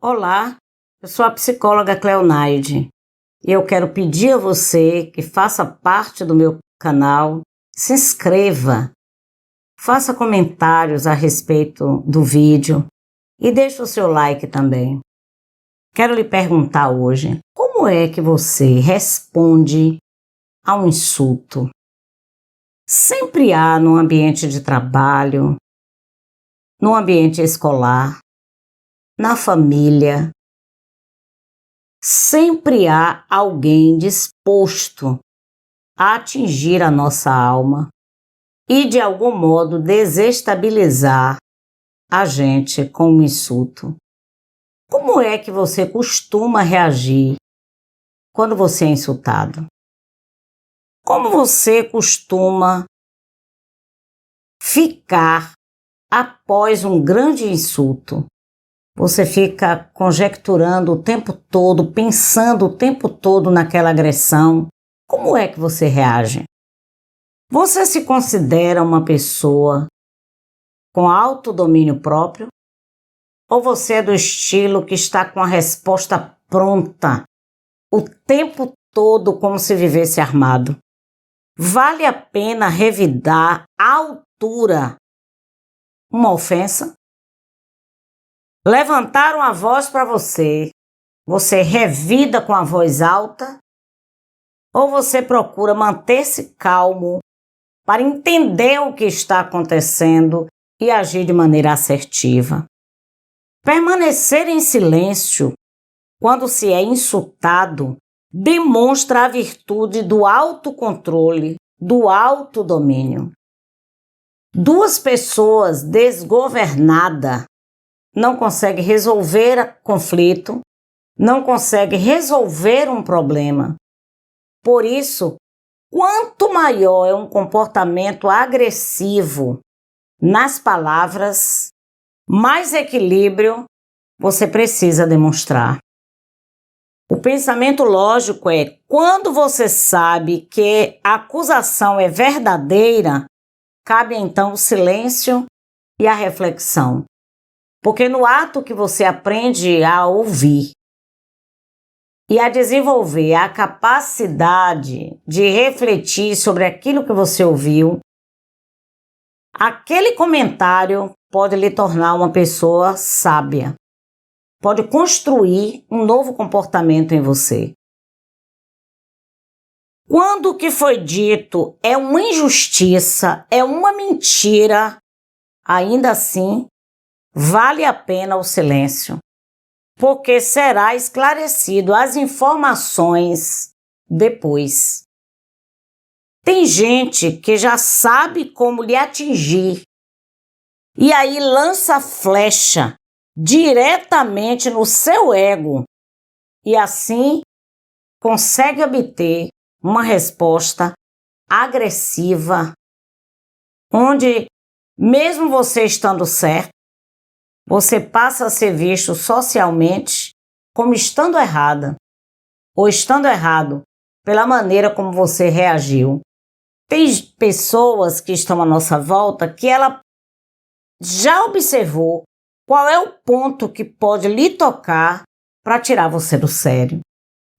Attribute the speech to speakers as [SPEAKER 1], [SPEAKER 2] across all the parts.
[SPEAKER 1] Olá, eu sou a psicóloga Cleonaide e eu quero pedir a você que faça parte do meu canal, se inscreva, faça comentários a respeito do vídeo e deixe o seu like também. Quero lhe perguntar hoje, como é que você responde a um insulto? Sempre há no ambiente de trabalho, no ambiente escolar, na família, sempre há alguém disposto a atingir a nossa alma e de algum modo desestabilizar a gente com um insulto. Como é que você costuma reagir quando você é insultado? Como você costuma ficar após um grande insulto? Você fica conjecturando o tempo todo, pensando o tempo todo naquela agressão. Como é que você reage? Você se considera uma pessoa com alto domínio próprio? Ou você é do estilo que está com a resposta pronta o tempo todo como se vivesse armado? Vale a pena revidar à altura uma ofensa? Levantaram a voz para você, você revida com a voz alta? Ou você procura manter-se calmo para entender o que está acontecendo e agir de maneira assertiva? Permanecer em silêncio quando se é insultado demonstra a virtude do autocontrole, do autodomínio. Duas pessoas desgovernadas não conseguem resolver conflito, não conseguem resolver um problema. Por isso, quanto maior é um comportamento agressivo nas palavras, mais equilíbrio você precisa demonstrar. O pensamento lógico é: quando você sabe que a acusação é verdadeira, cabe então o silêncio e a reflexão. Porque no ato que você aprende a ouvir e a desenvolver a capacidade de refletir sobre aquilo que você ouviu, aquele comentário pode lhe tornar uma pessoa sábia, pode construir um novo comportamento em você. Quando o que foi dito é uma injustiça, é uma mentira, ainda assim, vale a pena o silêncio, porque será esclarecido as informações depois. Tem gente que já sabe como lhe atingir e aí lança flecha diretamente no seu ego e assim consegue obter uma resposta agressiva, onde mesmo você estando certo, você passa a ser visto socialmente como estando errada, ou estando errado pela maneira como você reagiu. Tem pessoas que estão à nossa volta que ela já observou qual é o ponto que pode lhe tocar para tirar você do sério,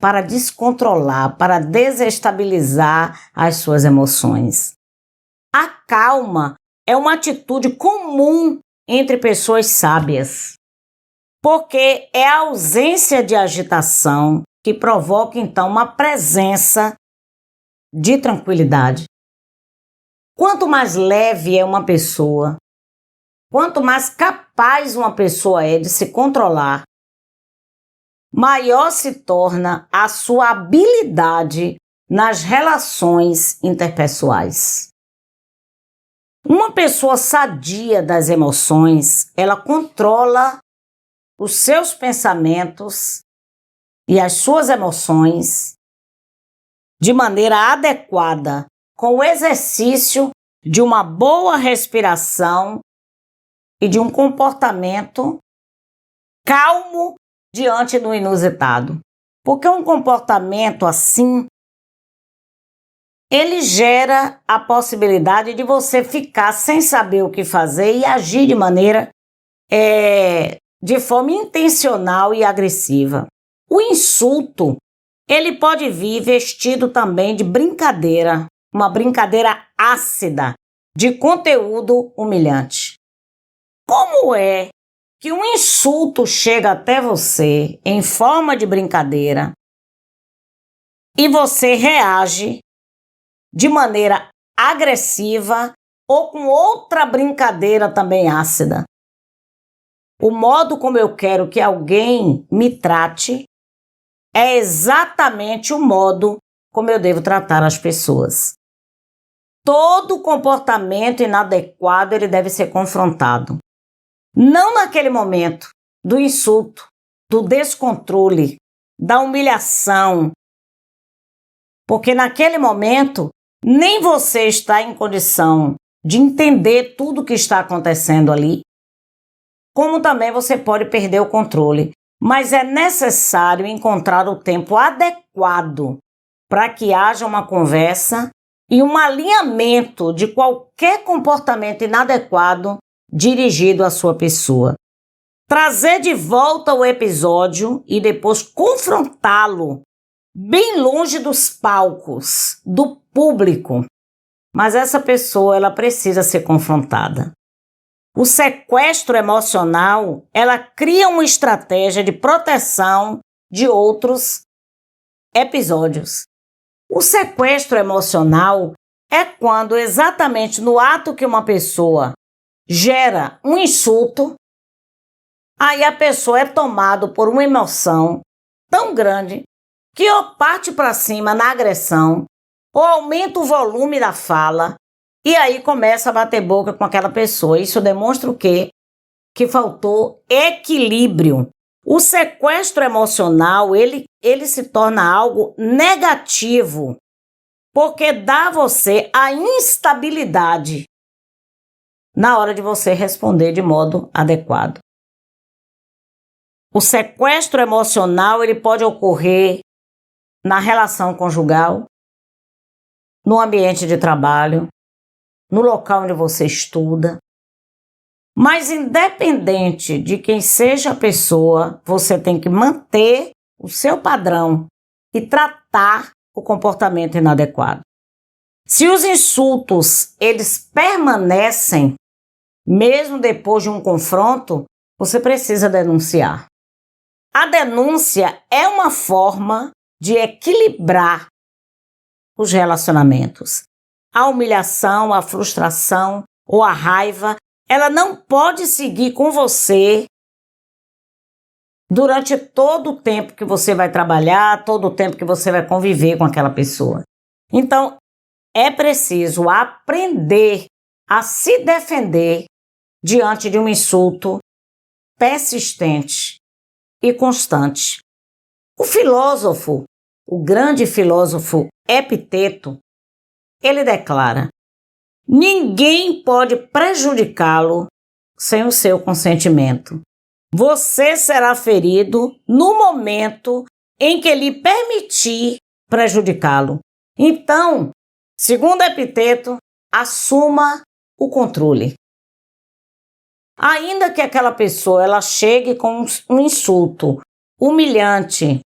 [SPEAKER 1] para descontrolar, para desestabilizar as suas emoções. A calma é uma atitude comum entre pessoas sábias, porque é a ausência de agitação que provoca então uma presença de tranquilidade. Quanto mais leve é uma pessoa, quanto mais capaz uma pessoa é de se controlar, maior se torna a sua habilidade nas relações interpessoais. Uma pessoa sadia das emoções, ela controla os seus pensamentos e as suas emoções de maneira adequada, com o exercício de uma boa respiração e de um comportamento calmo diante do inusitado. Porque um comportamento assim, ele gera a possibilidade de você ficar sem saber o que fazer e agir de maneira de forma intencional e agressiva. O insulto, ele pode vir vestido também de brincadeira, uma brincadeira ácida, de conteúdo humilhante. Como é que um insulto chega até você em forma de brincadeira e você reage de maneira agressiva ou com outra brincadeira também ácida? O modo como eu quero que alguém me trate é exatamente o modo como eu devo tratar as pessoas. Todo comportamento inadequado ele deve ser confrontado. Não naquele momento do insulto, do descontrole, da humilhação. Porque naquele momento, nem você está em condição de entender tudo o que está acontecendo ali, como também você pode perder o controle. Mas é necessário encontrar o tempo adequado para que haja uma conversa e um alinhamento de qualquer comportamento inadequado dirigido à sua pessoa. Trazer de volta o episódio e depois confrontá-lo bem longe dos palcos, do público. Mas essa pessoa, ela precisa ser confrontada. O sequestro emocional, ela cria uma estratégia de proteção de outros episódios. O sequestro emocional é quando exatamente no ato que uma pessoa gera um insulto, aí a pessoa é tomada por uma emoção tão grande que ou parte para cima na agressão, ou aumenta o volume da fala, e aí começa a bater boca com aquela pessoa. Isso demonstra o quê? Que faltou equilíbrio. O sequestro emocional, ele se torna algo negativo, porque dá a você a instabilidade na hora de você responder de modo adequado. O sequestro emocional, ele pode ocorrer na relação conjugal, no ambiente de trabalho, no local onde você estuda. Mas independente de quem seja a pessoa, você tem que manter o seu padrão e tratar o comportamento inadequado. Se os insultos, eles permanecem, mesmo depois de um confronto, você precisa denunciar. A denúncia é uma forma de equilibrar os relacionamentos. A humilhação, a frustração ou a raiva, ela não pode seguir com você durante todo o tempo que você vai trabalhar, todo o tempo que você vai conviver com aquela pessoa. Então, é preciso aprender a se defender diante de um insulto persistente e constante. O filósofo, o grande filósofo Epiteto, ele declara: ninguém pode prejudicá-lo sem o seu consentimento. Você será ferido no momento em que lhe permitir prejudicá-lo. Então, segundo Epiteto, assuma o controle. Ainda que aquela pessoa ela chegue com um insulto humilhante,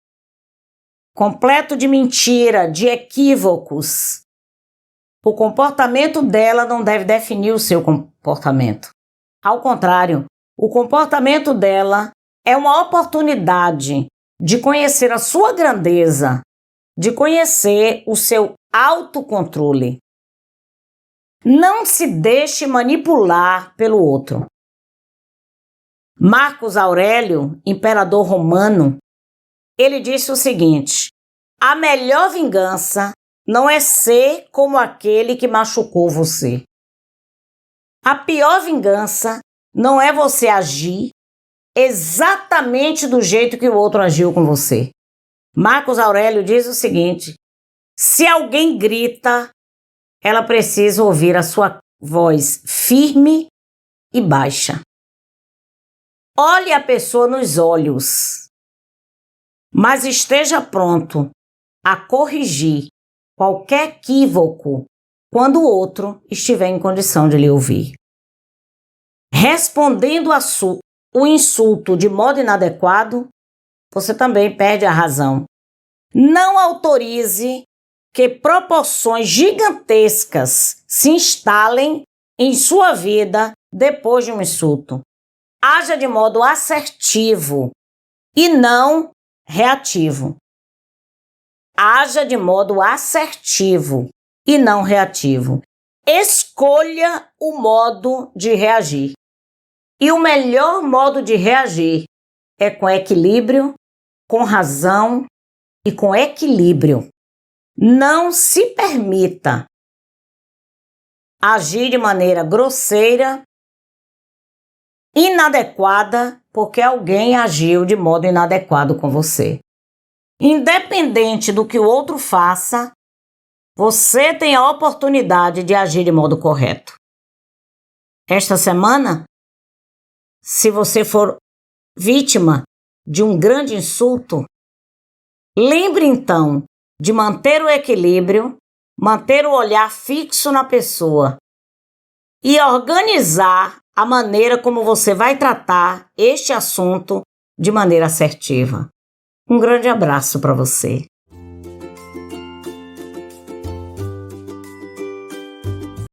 [SPEAKER 1] completo de mentira, de equívocos, o comportamento dela não deve definir o seu comportamento. Ao contrário, o comportamento dela é uma oportunidade de conhecer a sua grandeza, de conhecer o seu autocontrole. Não se deixe manipular pelo outro. Marcos Aurélio, imperador romano, ele disse o seguinte: a melhor vingança não é ser como aquele que machucou você. A pior vingança não é você agir exatamente do jeito que o outro agiu com você. Marcos Aurélio diz o seguinte: se alguém grita, ela precisa ouvir a sua voz firme e baixa. Olhe a pessoa nos olhos, mas esteja pronto a corrigir qualquer equívoco quando o outro estiver em condição de lhe ouvir. Respondendo o insulto de modo inadequado, você também perde a razão. Não autorize que proporções gigantescas se instalem em sua vida depois de um insulto. Haja de modo assertivo e não reativo. Haja de modo assertivo e não reativo. Escolha o modo de reagir. E o melhor modo de reagir é com equilíbrio, com razão e com equilíbrio. Não se permita agir de maneira grosseira, inadequada, porque alguém agiu de modo inadequado com você. Independente do que o outro faça, você tem a oportunidade de agir de modo correto. Esta semana, se você for vítima de um grande insulto, lembre então de manter o equilíbrio, manter o olhar fixo na pessoa e organizar a maneira como você vai tratar este assunto de maneira assertiva. Um grande abraço para você.